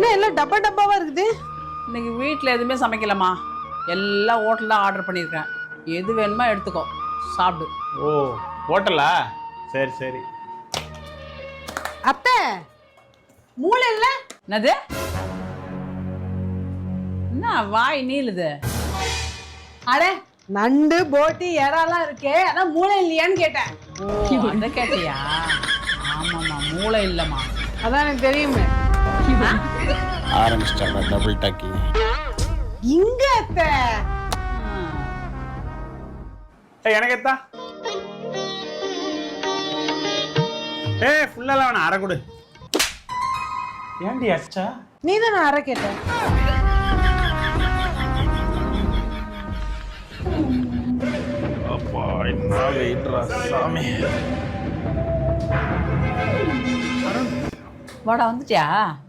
என்ன எல்லாம் டப்பா டப்பாவா இருக்குது? இன்னைக்கு வீட்டில் எதுவுமே சமைக்கலம்மா, எல்லாம் ஹோட்டல் தான் ஆர்டர் பண்ணியிருக்கேன். எது வேணுமோ எடுத்துக்கோ, சாப்பிடு. ஓ, ஹோட்டலா? சரி சரி. அத்தை, மூளை இல்ல? என்னது? என்ன வாய் நீளுது? அடே, நண்டு போட்டி இறாலாம் இருக்கே, அதான் மூளை இல்லையான்னு கேட்டேன். ஓ, அதை கேட்டியா? ஆமாம்மா, மூளை இல்லைம்மா. அதான் எனக்கு தெரியுமே. ஆரம்பிச்சிட்டாங்க டபுள் டாக்கிங். இங்க அத்தை. எனக்கு எத்தா? ஃபுல்லாலாம் வேணாம், அரை கொடு. ஏன்டி அச்சா? நீ தான் அரை கேட்ட. அப்பா, என்ன வெயிட்ரா சாமி. வாடா, வந்துட்டியா?